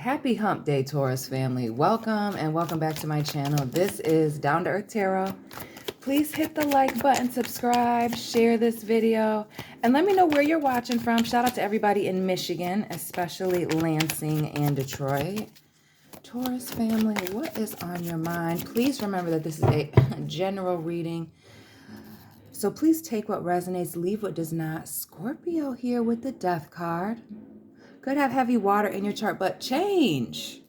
Happy Hump Day, Taurus family. Welcome and welcome back to my channel. This is Down to Earth Tarot. Please hit the like button, subscribe, share this video, and let me know where you're watching from. Shout out to everybody in Michigan, especially Lansing and Detroit. Taurus family, what is on your mind? Please remember that this is a general reading. So please take what resonates, leave what does not. Scorpio here with the Death card. Could have heavy water in your chart, but change.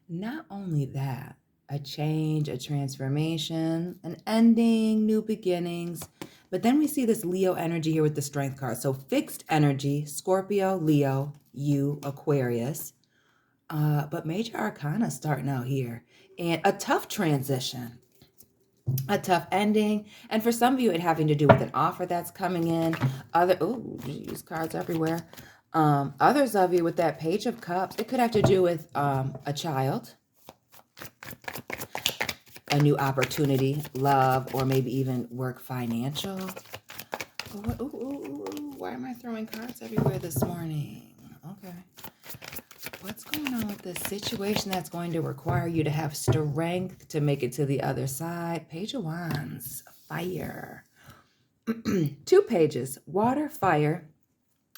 Not only that, a change, a transformation, an ending, new beginnings. But then we see this Leo energy here with the Strength card. So fixed energy, Scorpio, Leo, you, Aquarius. But major arcana starting out here. And a tough transition. A tough ending, and for some of you it having to do with an offer that's coming in. Use cards everywhere. Others of you with that Page of Cups, it could have to do with a child, a new opportunity, love, or maybe even work, financial. Why am I throwing cards everywhere this morning? Okay. What's going on with this situation that's going to require you to have strength to make it to the other side? Page of Wands, fire. 2 pages, water, fire,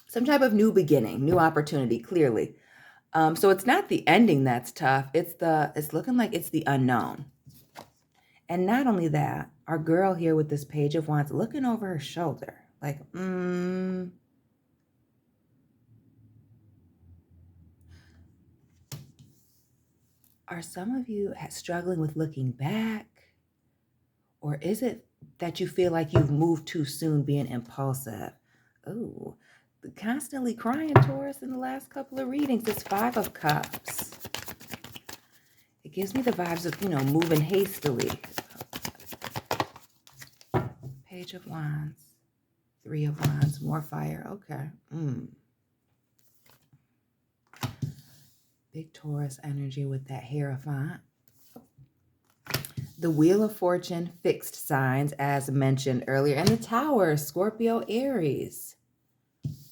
some type of new beginning, new opportunity, clearly. So it's not the ending that's tough. It's looking like it's the unknown. And not only that, our girl here with this Page of Wands looking over her shoulder, like, Are some of you struggling with looking back? Or is it that you feel like you've moved too soon, being impulsive? Oh, constantly crying, Taurus, in the last couple of readings. It's 5 of Cups. It gives me the vibes of, moving hastily. Page of Wands. 3 of Wands. More fire. Okay. Big Taurus energy with that Hierophant. The Wheel of Fortune, fixed signs, as mentioned earlier. And the Tower, Scorpio, Aries.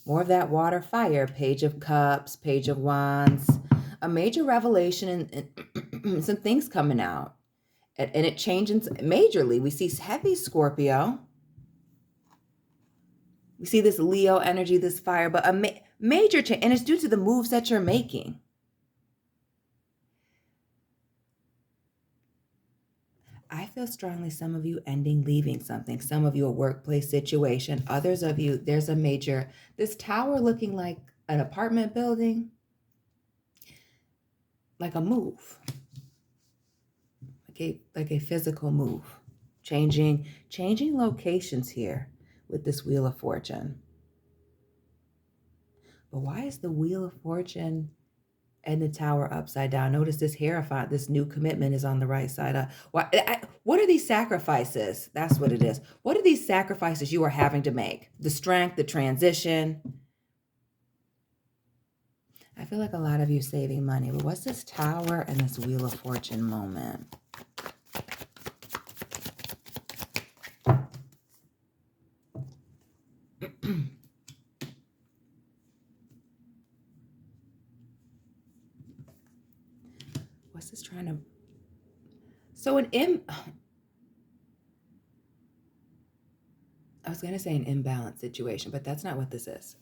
More of that water, fire. Page of Cups, Page of Wands. A major revelation and some things coming out. And it changes majorly. We see heavy Scorpio. We see this Leo energy, this fire. But a major change. And it's due to the moves that you're making. I feel strongly some of you leaving something. Some of you a workplace situation. Others of you, there's a major, this tower looking like an apartment building. Like a move. Like a physical move. Changing locations here with this Wheel of Fortune. But why is the Wheel of Fortune and the Tower upside down? Notice this Hierophant, this new commitment is on the right side up. What are these sacrifices? That's what it is. What are these sacrifices you are having to make? The strength, the transition. I feel like a lot of you saving money. But what's this Tower and this Wheel of Fortune moment? What's this trying to... So I was going to say an imbalanced situation, but that's not what this is.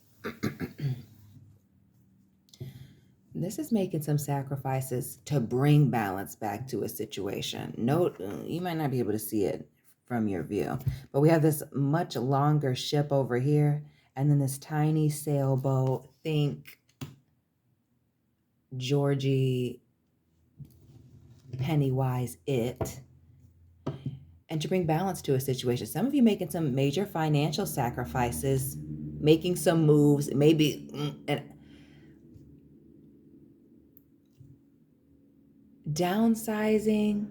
This is making some sacrifices to bring balance back to a situation. Note, you might not be able to see it from your view, but we have this much longer ship over here, and then this tiny sailboat. Think Georgie, Pennywise, It. And to bring balance to a situation. Some of you making some major financial sacrifices, making some moves, maybe downsizing,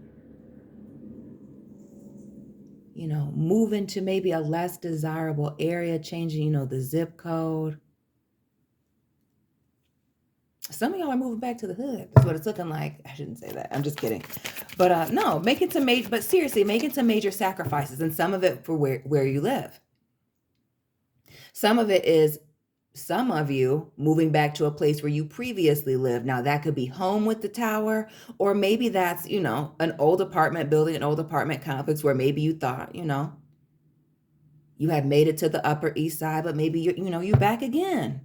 moving to maybe a less desirable area, changing, the zip code. Some of y'all are moving back to the hood. That's what it's looking like. I shouldn't say that. I'm just kidding. But no, making some major sacrifices, and some of it for where you live. Some of it is some of you moving back to a place where you previously lived. Now that could be home with the tower, or maybe that's, an old apartment building, an old apartment complex where maybe you thought, you had made it to the Upper East Side, but maybe you're back again.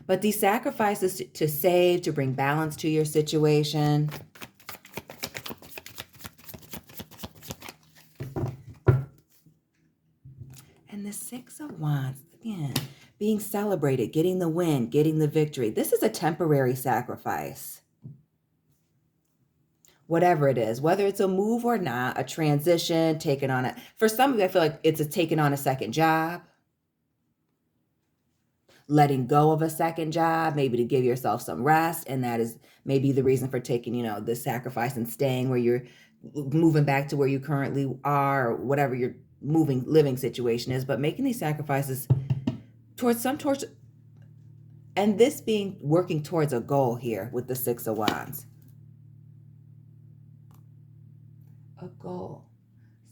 But these sacrifices to save, to bring balance to your situation. And the Six of Wands, again, being celebrated, getting the win, getting the victory. This is a temporary sacrifice. Whatever it is, whether it's a move or not, a transition, taking on it. For some of you, I feel like it's taking on a second job. Letting go of a second job, maybe to give yourself some rest. And that is maybe the reason for taking, the sacrifice and staying where you're moving back to where you currently are, or whatever your living situation is. But making these sacrifices towards, and this being working towards a goal here with the Six of Wands. A goal.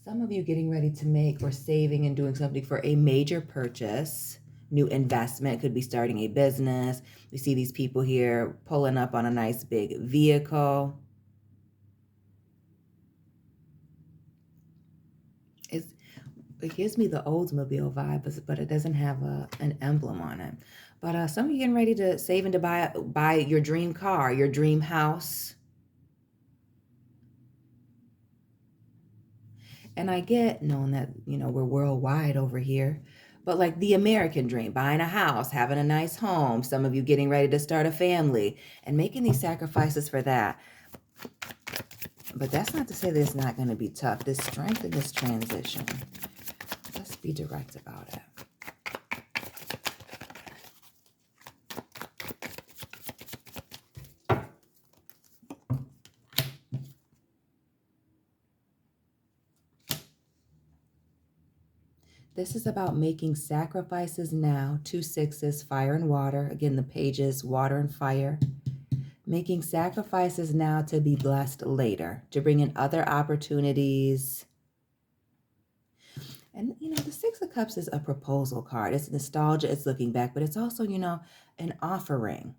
Some of you getting ready to make or saving and doing something for a major purchase. New investment, could be starting a business. We see these people here pulling up on a nice big vehicle. It gives me the Oldsmobile vibe, but it doesn't have an emblem on it. But some of you getting ready to save and to buy your dream car, your dream house. And I get knowing that, we're worldwide over here. But like the American dream, buying a house, having a nice home, some of you getting ready to start a family and making these sacrifices for that. But that's not to say that it's not going to be tough. This strength in this transition. Let's be direct about it. This is about making sacrifices now. 2 sixes, fire and water. Again, the pages, water and fire. Making sacrifices now to be blessed later, to bring in other opportunities. And, the Six of Cups is a proposal card. It's nostalgia, it's looking back, but it's also, an offering.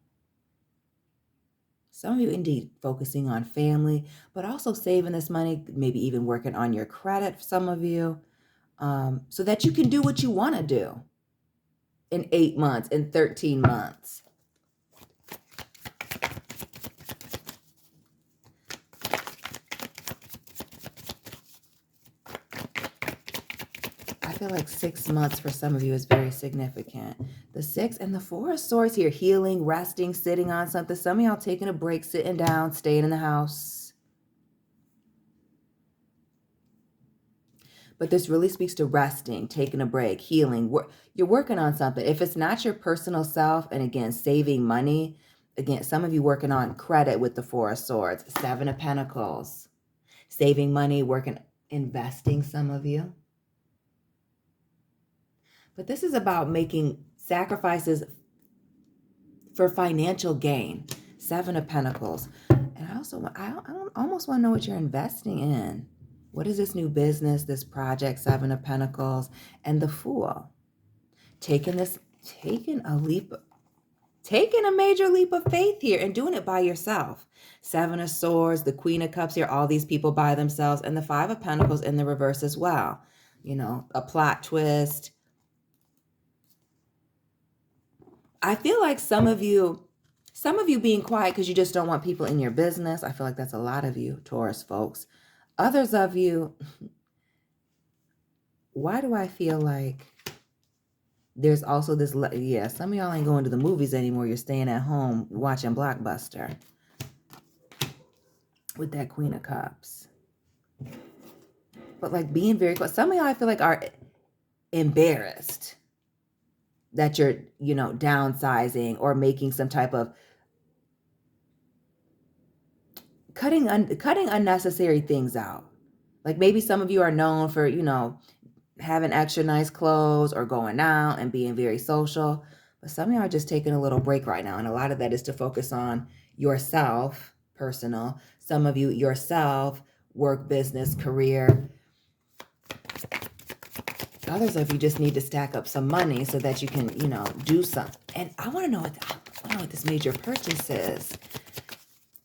Some of you indeed focusing on family, but also saving this money, maybe even working on your credit for some of you. So that you can do what you want to do in 8 months, in 13 months. I feel like 6 months for some of you is very significant. The 6 and the 4 of Swords here, healing, resting, sitting on something. Some of y'all taking a break, sitting down, staying in the house. But this really speaks to resting, taking a break, healing. You're working on something. If it's not your personal self, and again, saving money, again, some of you working on credit with the 4 of Swords, 7 of Pentacles, saving money, working, investing, some of you. But this is about making sacrifices for financial gain, 7 of Pentacles. And I almost want to know what you're investing in. What is this new business, this project, 7 of Pentacles, and the Fool? Taking a major leap of faith here and doing it by yourself. 7 of Swords, the Queen of Cups here, all these people by themselves, and the 5 of Pentacles in the reverse as well. A plot twist. I feel like some of you being quiet because you just don't want people in your business. I feel like that's a lot of you, Taurus folks. Others of you, why do I feel like there's also this, some of y'all ain't going to the movies anymore. You're staying at home watching Blockbuster with that Queen of Cups. But like being very close. Some of y'all I feel like are embarrassed that you're, downsizing or making some type of cutting unnecessary things out. Like maybe some of you are known for, having extra nice clothes or going out and being very social. But some of you are just taking a little break right now. And a lot of that is to focus on yourself, personal. Some of you, yourself, work, business, career. Others of you just need to stack up some money so that you can, do something. And I want to know what this major purchase is.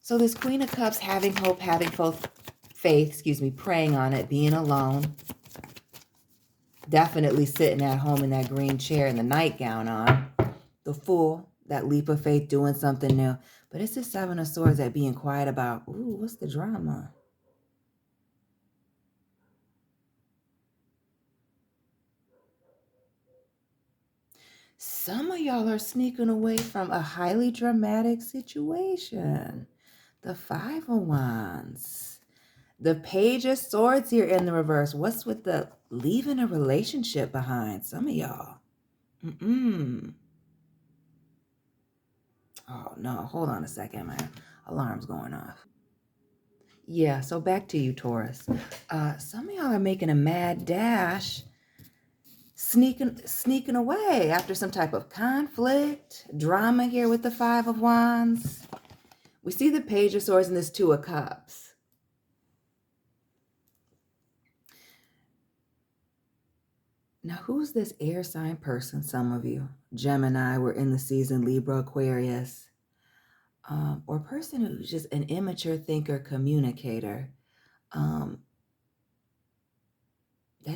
So this Queen of Cups, having hope, having faith, praying on it, being alone. Definitely sitting at home in that green chair and the nightgown on. The Fool, that leap of faith, doing something new. But it's the Seven of Swords, that being quiet about, ooh, what's the drama? Some of y'all are sneaking away from a highly dramatic situation. The Five of Wands. The Page of Swords here in the reverse. What's with the leaving a relationship behind? Some of y'all. Oh, no. Hold on a second. My alarm's going off. Yeah, so back to you, Taurus. Some of y'all are making a mad dash, sneaking away after some type of conflict, drama here with the Five of Wands. We see the Page of Swords and this Two of Cups. Now, who's this air sign person? Some of you. Gemini, we're in the season, Libra, Aquarius. Or person who's just an immature thinker, communicator, that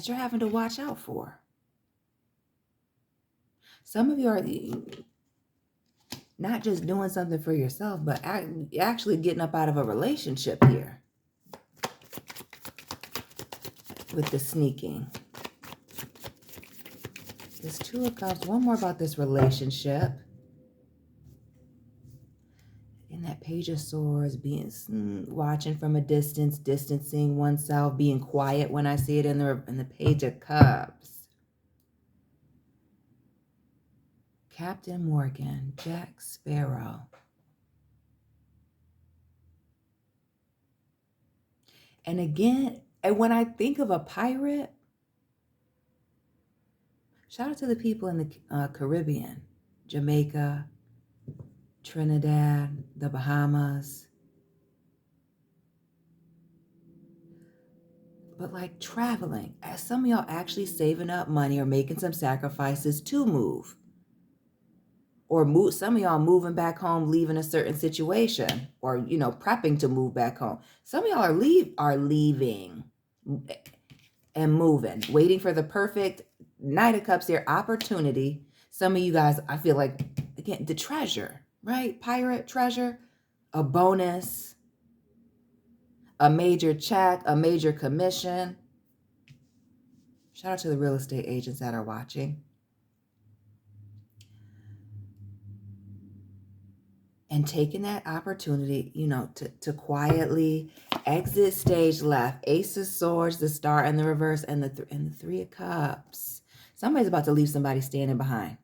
you're having to watch out for. Some of you are not just doing something for yourself, but actually getting up out of a relationship here with the sneaking. This Two of Cups. One more about this relationship. And that Page of Swords, watching from a distance, distancing oneself, being quiet when I see it in the Page of Cups. Captain Morgan, Jack Sparrow. And again, and when I think of a pirate, shout out to the people in the Caribbean, Jamaica, Trinidad, the Bahamas. But like traveling, as some of y'all actually saving up money or making some sacrifices to move. Or move, some of y'all moving back home, leaving a certain situation, or, prepping to move back home. Some of y'all are leaving and moving, waiting for the perfect Knight of Cups here, opportunity. Some of you guys, I feel like, again, the treasure, right? Pirate treasure, a bonus, a major check, a major commission. Shout out to the real estate agents that are watching. And taking that opportunity, to quietly exit stage left. Ace of Swords, the Star in the reverse, and the Three of Cups. Somebody's about to leave somebody standing behind.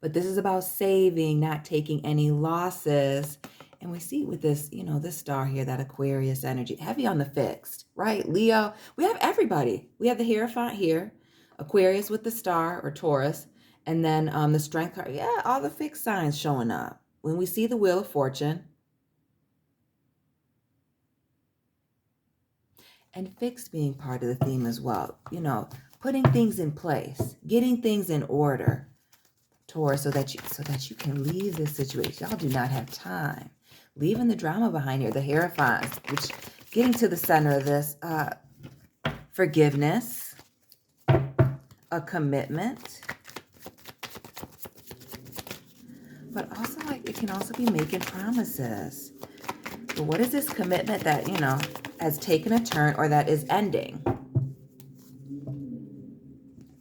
But this is about saving, not taking any losses. And we see with this, this star here, that Aquarius energy, heavy on the fixed, right? Leo, we have everybody. We have the Hierophant here, Aquarius with the star, or Taurus, and then the Strength card. Yeah, all the fixed signs showing up. When we see the Wheel of Fortune, and fixed being part of the theme as well, putting things in place, getting things in order, Taurus, so that you can leave this situation. Y'all do not have time. Leaving the drama behind here, the Hierophant, which getting to the center of this, forgiveness, a commitment, but also it can also be making promises. But what is this commitment that, has taken a turn or that is ending?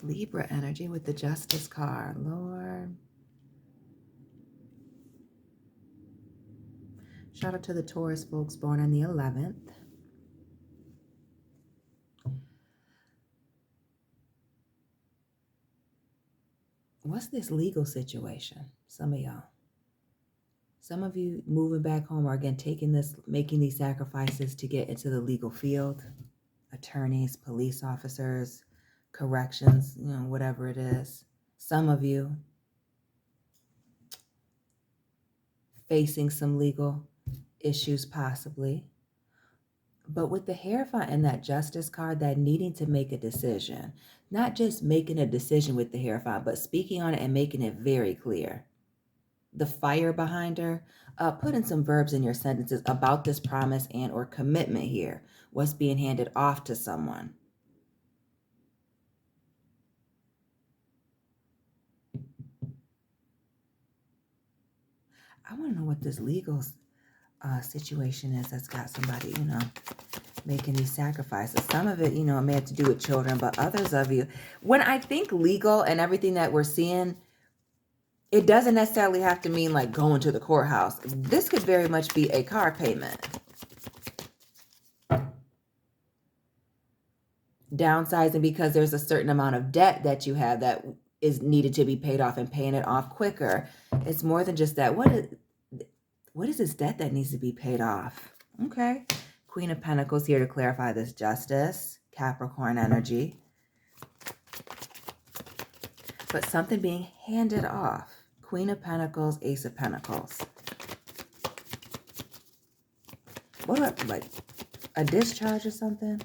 Libra energy with the Justice card, Lord. Shout out to the Taurus folks born on the 11th. What's this legal situation? Some of y'all. Some of you moving back home, or again making these sacrifices to get into the legal field. Attorneys, police officers, corrections, whatever it is. Some of you facing some legal issues possibly. But with the Hierophant and that Justice card, that needing to make a decision, not just making a decision with the Hierophant, but speaking on it and making it very clear. The fire behind her, put in some verbs in your sentences about this promise and or commitment here. What's being handed off to someone. I want to know what this legal situation is that's got somebody, making these sacrifices. Some of it, it may have to do with children, but others of you, when I think legal and everything that we're seeing, it doesn't necessarily have to mean like going to the courthouse. This could very much be a car payment. Downsizing because there's a certain amount of debt that you have that is needed to be paid off and paying it off quicker. It's more than just that. What is this debt that needs to be paid off? Okay. Queen of Pentacles here to clarify this Justice. Capricorn energy. But something being handed off. Queen of Pentacles, Ace of Pentacles. What about, like, a discharge or something?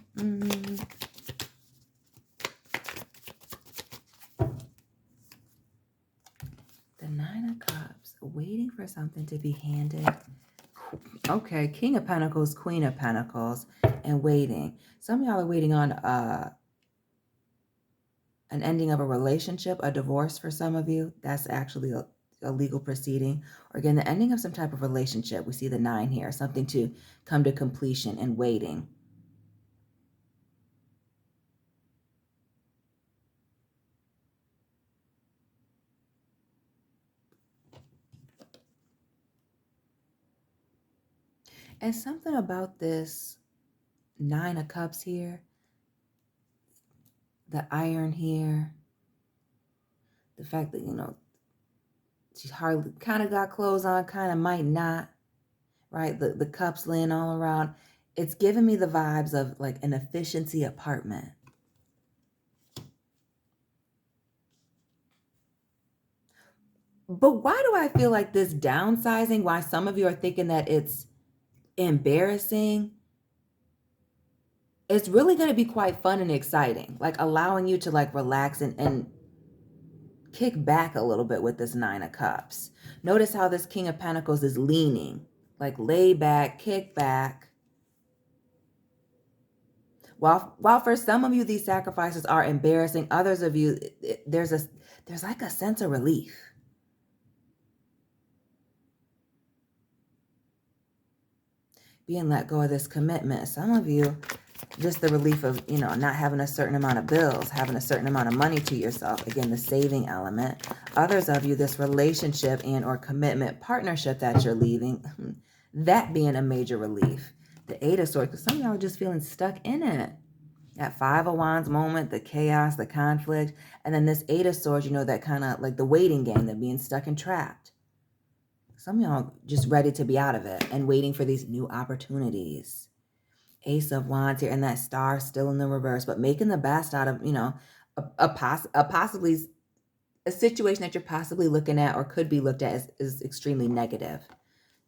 The Nine of Cups, waiting for something to be handed. Okay, King of Pentacles, Queen of Pentacles, and waiting. Some of y'all are waiting on an ending of a relationship, a divorce for some of you. That's actually a legal proceeding. Or again, the ending of some type of relationship. We see the 9 here, something to come to completion and waiting. And something about this 9 of Cups here, the iron here, the fact that, she hardly kind of got clothes on, kind of might not, right? The cups laying all around. It's giving me the vibes of like an efficiency apartment. But why do I feel like this downsizing, why some of you are thinking that it's embarrassing, it's really going to be quite fun and exciting, like allowing you to like relax and kick back a little bit with this 9 of Cups. Notice how this King of Pentacles is leaning, like lay back, kick back. While for some of you these sacrifices are embarrassing, others of you there's like a sense of relief. Being let go of this commitment. Some of you, just the relief of, not having a certain amount of bills, having a certain amount of money to yourself. Again, the saving element. Others of you, this relationship and or commitment partnership that you're leaving, that being a major relief. The 8 of Swords, because some of y'all are just feeling stuck in it. That 5 of Wands moment, the chaos, the conflict. And then this 8 of Swords, that kind of like the waiting game, the being stuck and trapped. Some of y'all just ready to be out of it and waiting for these new opportunities. Ace of Wands here and that star still in the reverse, but making the best out of, possibly a situation that you're possibly looking at or could be looked at is extremely negative.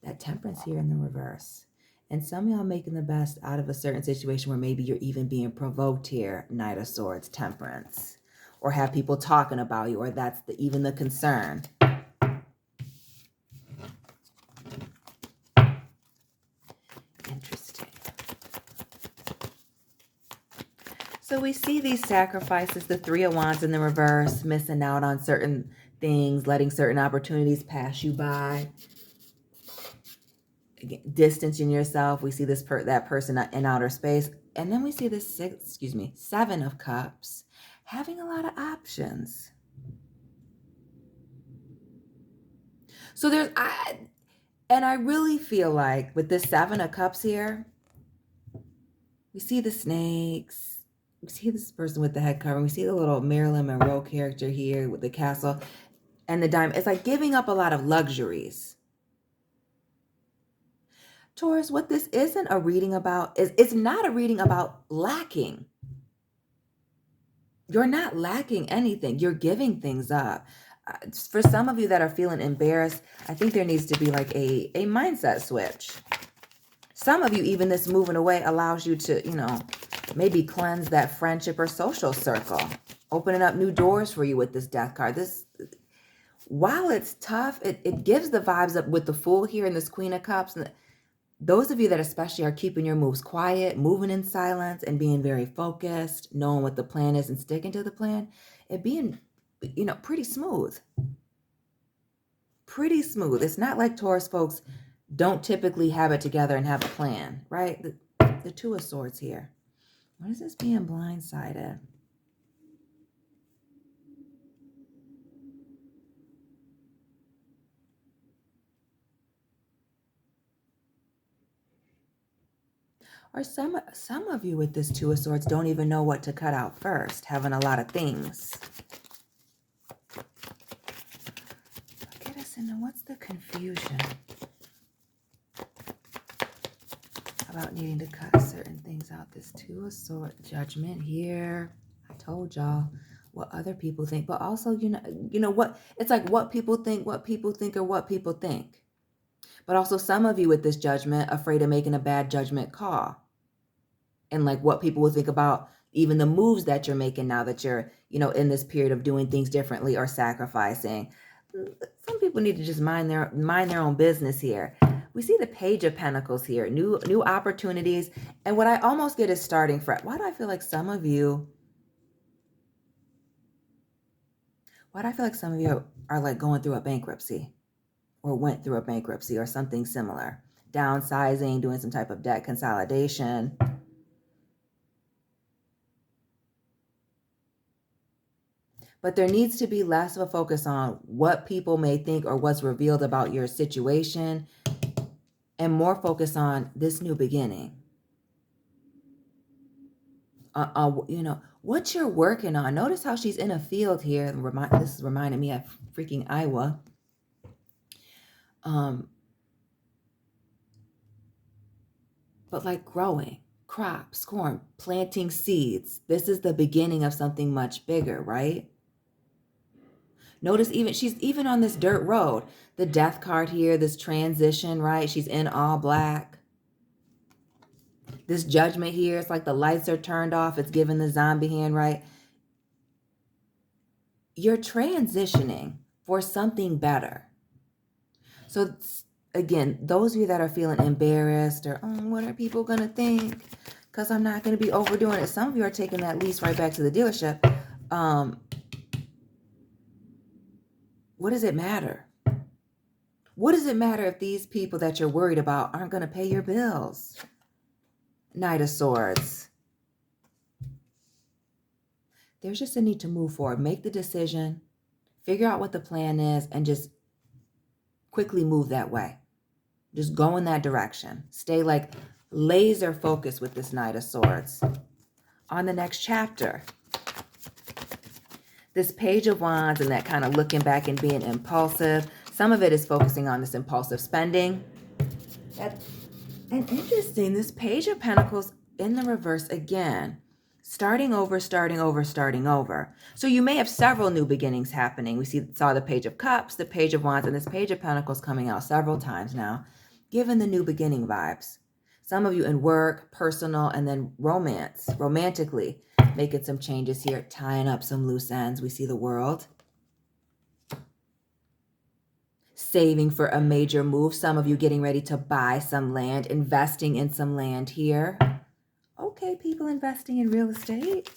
That Temperance here in the reverse. And some of y'all making the best out of a certain situation where maybe you're even being provoked here, Knight of Swords, Temperance. Or have people talking about you, or that's even the concern. Interesting. So we see these sacrifices, the 3 of Wands in the reverse, missing out on certain things, letting certain opportunities pass you by. Again, distancing yourself. We see that person in outer space. And then we see this 7 of Cups, having a lot of options. So I really feel like with this 7 of Cups here, we see the snakes. We see this person with the head covering. We see the little Marilyn Monroe character here with the castle and the diamond. It's like giving up a lot of luxuries. Taurus, what this isn't a reading about is it's not a reading about lacking. You're not lacking anything. You're giving things up. For some of you that are feeling embarrassed, I think there needs to be like a mindset switch. Some of you, even this moving away allows you to, you know, maybe cleanse that friendship or social circle. Opening up new doors for you with this death card. This, while it's tough, it gives the vibes up with the Fool here and this Queen of Cups. And those of you that especially are keeping your moves quiet, moving in silence and being very focused, knowing what the plan is and sticking to the plan, it being, you know, pretty smooth. Pretty smooth. It's not like Taurus folks don't typically have it together and have a plan, right? The Two of Swords here. What is this being blindsided? Or some of you with this Two of Swords don't even know what to cut out first, having a lot of things. Get us into what's the confusion about needing to cut certain things out. This Two of Swords, Judgment here. I told y'all what other people think, but also, you know what, it's like what people think, or what people think. But also some of you with this Judgment afraid of making a bad judgment call. And like what people will think about even the moves that you're making now that you're, you know, in this period of doing things differently or sacrificing. Some people need to just mind their own business here. We see the Page of Pentacles here, new opportunities. And what I almost get is starting fresh. Why do I feel like some of you are like going through a bankruptcy or went through a bankruptcy or something similar? Downsizing, doing some type of debt consolidation. But there needs to be less of a focus on what people may think or what's revealed about your situation and more focus on this new beginning. You know, what you're working on. Notice how she's in a field here. This is reminding me of freaking Iowa. But like growing crops, corn, planting seeds. This is the beginning of something much bigger, right? Notice she's even on this dirt road. The Death card here, this transition, right? She's in all black. This Judgment here, it's like the lights are turned off. It's giving the zombie hand, right? You're transitioning for something better. So again, those of you that are feeling embarrassed or, oh, what are people going to think? Because I'm not going to be overdoing it. Some of you are taking that lease right back to the dealership. What does it matter? What does it matter if these people that you're worried about aren't going to pay your bills? Knight of Swords. There's just a need to move forward. Make the decision. Figure out what the plan is and just quickly move that way. Just go in that direction. Stay like laser focused with this Knight of Swords. On the next chapter, this Page of Wands and that kind of looking back and being impulsive. Some of it is focusing on this impulsive spending. And interesting, this Page of Pentacles in the reverse again. Starting over. So you may have several new beginnings happening. We saw the Page of Cups, the Page of Wands, and this Page of Pentacles coming out several times now, given the new beginning vibes. Some of you in work, personal, and then romantically, making some changes here, tying up some loose ends. We see the World. Saving for a major move. Some of you getting ready to buy some land, investing in some land here. Okay, people investing in real estate.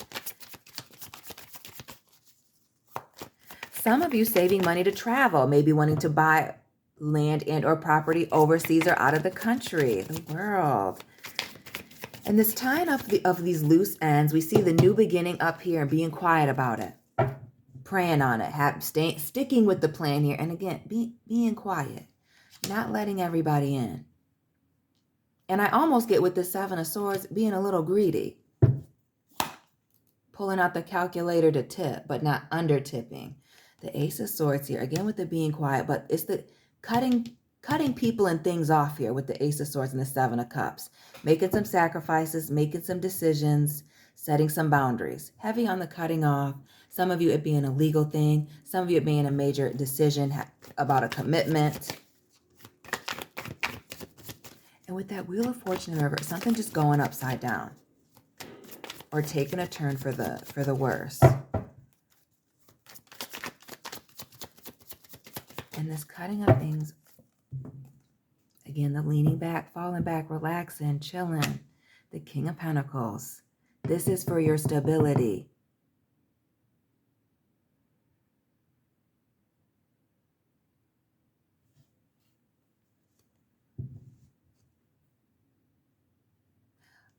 Some of you saving money to travel, maybe wanting to buy land and or property overseas or out of the country, the World. And this tying up of these loose ends, we see the new beginning up here and being quiet about it. Praying on it, sticking with the plan here. And again, being quiet, not letting everybody in. And I almost get with the Seven of Swords being a little greedy. Pulling out the calculator to tip, but not under tipping. The Ace of Swords here, again with the being quiet, but it's the cutting people and things off here with the Ace of Swords and the Seven of Cups. Making some sacrifices, making some decisions, setting some boundaries. Heavy on the cutting off. Some of you it being a legal thing. Some of you it being a major decision about a commitment. And with that Wheel of Fortune in reverse, something just going upside down or taking a turn for the worse. And this cutting of things, again, the leaning back, falling back, relaxing, chilling, the King of Pentacles. This is for your stability.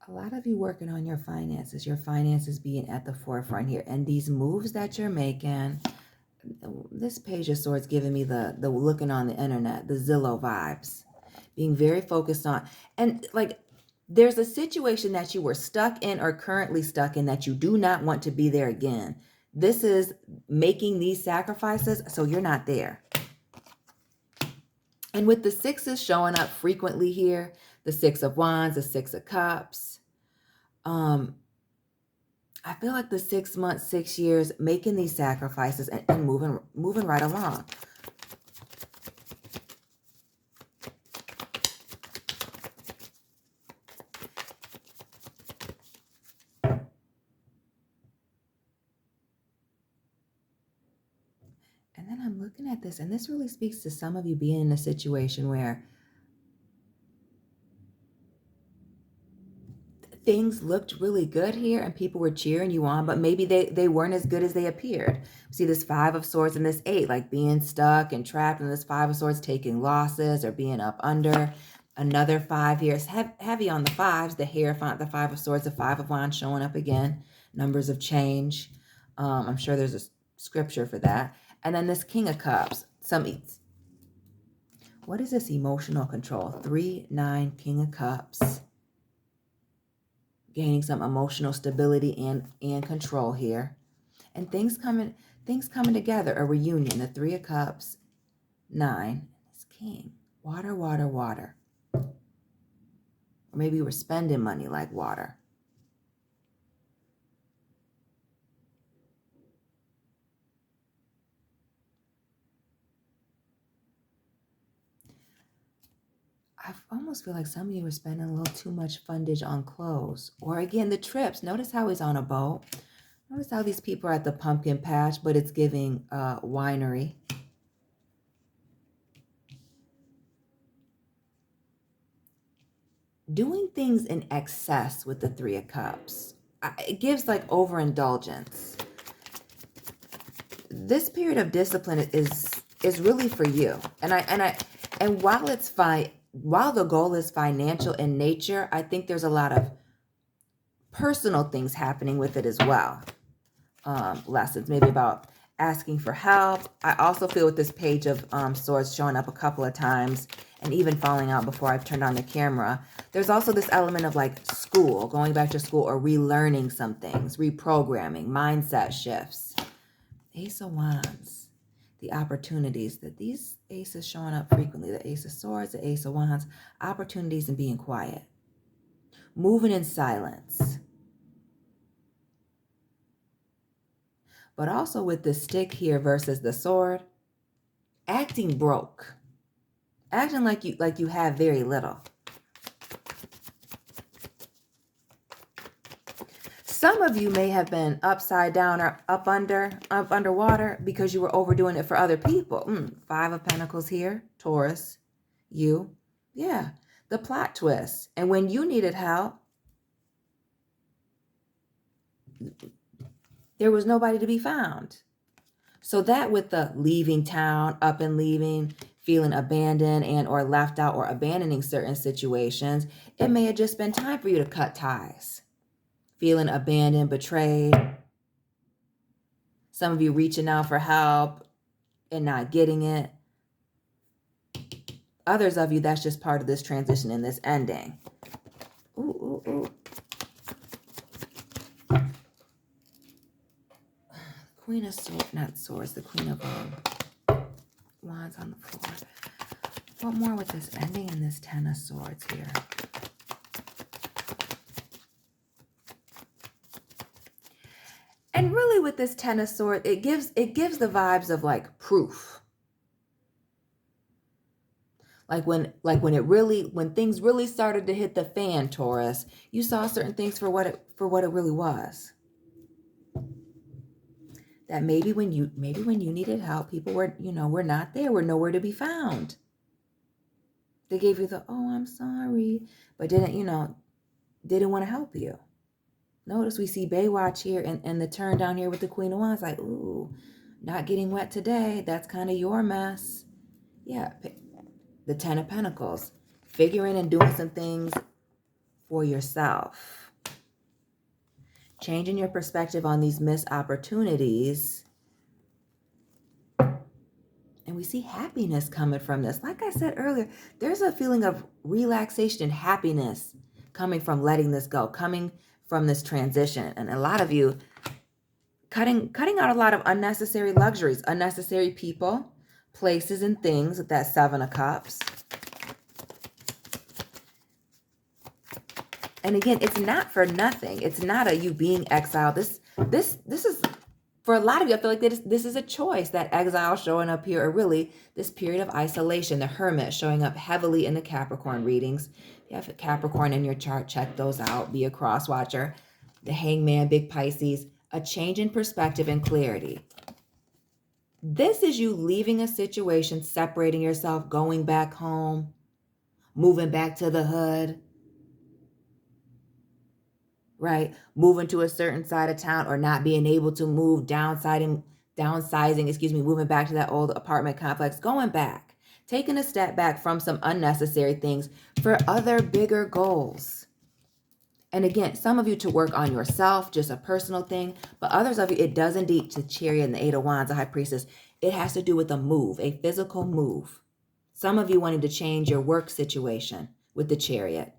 A lot of you working on your finances being at the forefront here. And these moves that you're making, this Page of Swords giving me the looking on the internet, the Zillow vibes. Being very focused on, and like there's a situation that you were stuck in or currently stuck in that you do not want to be there again. This is making these sacrifices so you're not there. And with the sixes showing up frequently here, the Six of Wands, the Six of Cups, I feel like the 6 months, 6 years, making these sacrifices and moving right along. And then I'm looking at this, and this really speaks to some of you being in a situation where things looked really good here and people were cheering you on, but maybe they weren't as good as they appeared. See this Five of Swords and this Eight, like being stuck and trapped, in this Five of Swords, taking losses or being up under. Another five here. It's heavy on the fives, the Hierophant, the Five of Swords, the Five of Wands showing up again. Numbers of change. I'm sure there's a scripture for that. And then this King of Cups. What is this emotional control? 3, 9, King of Cups. Gaining some emotional stability and control here. And things coming together. A reunion. The 3 of Cups, 9. This King. Water, water, water. Or maybe we're spending money like water. I almost feel like some of you are spending a little too much fundage on clothes. Or again, the trips. Notice how he's on a boat. Notice how these people are at the pumpkin patch, but it's giving winery. Doing things in excess with the 3 of Cups. It gives like overindulgence. This period of discipline is really for you. And while the goal is financial in nature, I think there's a lot of personal things happening with it as well. Lessons, maybe about asking for help. I also feel with this Page of Swords showing up a couple of times and even falling out before I've turned on the camera. There's also this element of like school, going back to school or relearning some things, reprogramming, mindset shifts. Ace of Wands. The opportunities that these aces showing up frequently, the Ace of Swords, the Ace of Wands, opportunities in being quiet, moving in silence. But also with the stick here versus the sword, acting broke, acting like you have very little. Some of you may have been upside down or up underwater because you were overdoing it for other people. 5 of Pentacles here, Taurus, you. Yeah, the plot twist. And when you needed help, there was nobody to be found. So that with the leaving town, up and leaving, feeling abandoned and or left out or abandoning certain situations, it may have just been time for you to cut ties. Feeling abandoned, betrayed. Some of you reaching out for help and not getting it. Others of you, that's just part of this transition and this ending. Ooh, ooh, ooh. Queen of Swords, not Swords, the Queen of Wands on the floor. What more with this ending and this 10 of Swords here? And really with this 10 of Swords, it gives the vibes of like proof. When things really started to hit the fan, Taurus, you saw certain things for what it really was. That maybe when you needed help, people were not there, were nowhere to be found. They gave you the, oh, I'm sorry, but didn't want to help you. Notice we see Baywatch here and the turn down here with the Queen of Wands, like, ooh, not getting wet today. That's kind of your mess. Yeah, the Ten of Pentacles, figuring and doing some things for yourself. Changing your perspective on these missed opportunities. And we see happiness coming from this. Like I said earlier, there's a feeling of relaxation and happiness coming from letting this go, coming from this transition. And a lot of you cutting out a lot of unnecessary luxuries, unnecessary people, places, and things with that Seven of Cups. And again, it's not for nothing. It's not you being exiled. This is, for a lot of you, I feel like this is a choice, that exile showing up here, or really this period of isolation, the Hermit showing up heavily in the Capricorn readings. If you have a Capricorn in your chart, check those out. Be a cross watcher. The Hangman, big Pisces, a change in perspective and clarity. This is you leaving a situation, separating yourself, going back home, moving back to the hood, right? Moving to a certain side of town, or not being able to move, downsizing, moving back to that old apartment complex, going back, taking a step back from some unnecessary things for other bigger goals. And again, some of you to work on yourself, just a personal thing, but others of you, it does indeed, to Chariot and the Eight of Wands, the High Priestess, it has to do with a move, a physical move. Some of you wanting to change your work situation with the Chariot,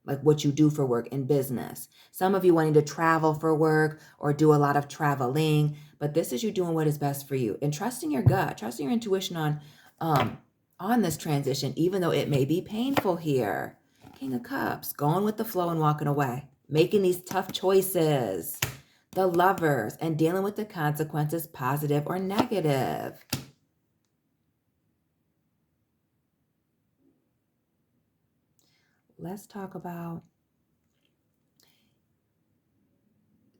like what you do for work in business. Some of you wanting to travel for work or do a lot of traveling, but this is you doing what is best for you and trusting your gut, trusting your intuition on this transition, even though it may be painful here. King of Cups, going with the flow and walking away, making these tough choices. The Lovers, and dealing with the consequences, positive or negative. Let's talk about,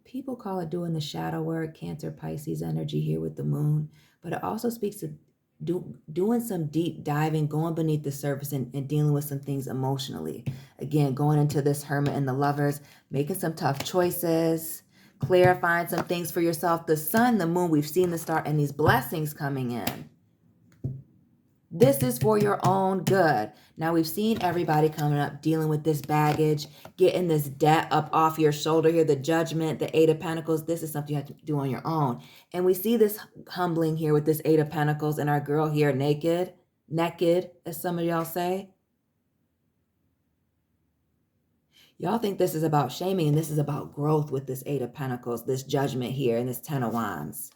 people call it doing the shadow work, Cancer, Pisces energy here with the moon, but it also speaks to doing some deep diving, going beneath the surface and dealing with some things emotionally. Again, going into this Hermit and the Lovers, making some tough choices, clarifying some things for yourself. The Sun, the Moon, we've seen the star, and these blessings coming in. This is for your own good. Now, we've seen everybody coming up, dealing with this baggage, getting this debt up off your shoulder here, the Judgment, the Eight of Pentacles. This is something you have to do on your own. And we see this humbling here with this Eight of Pentacles and our girl here naked, as some of y'all say. Y'all think this is about shaming, and this is about growth with this Eight of Pentacles, this Judgment here, and this Ten of Wands.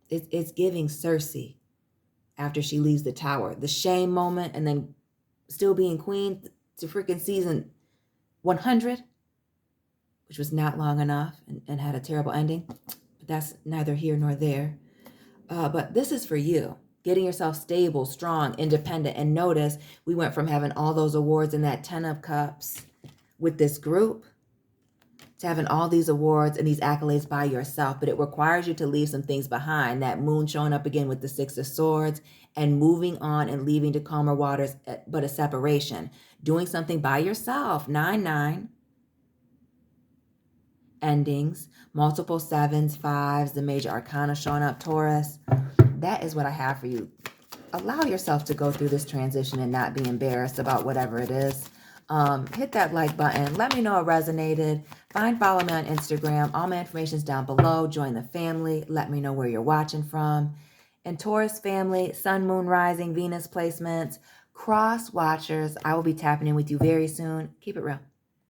It's giving Cersei after she leaves the tower. The shame moment, and then still being queen to freaking season 100, which was not long enough and had a terrible ending. But that's neither here nor there. But this is for you. Getting yourself stable, strong, independent. And notice we went from having all those awards in that 10 of Cups with this group to having all these awards and these accolades by yourself, but it requires you to leave some things behind. That Moon showing up again with the Six of Swords and moving on and leaving to calmer waters, but a separation. Doing something by yourself. 9-9. Endings. Multiple 7s, 5s, the major arcana showing up, Taurus. That is what I have for you. Allow yourself to go through this transition and not be embarrassed about whatever it is. Hit that like button. Let me know it resonated. Follow me on Instagram. All my information is down below. Join the family. Let me know where you're watching from. And Taurus family, Sun, Moon, Rising, Venus placements, cross watchers, I will be tapping in with you very soon. Keep it real.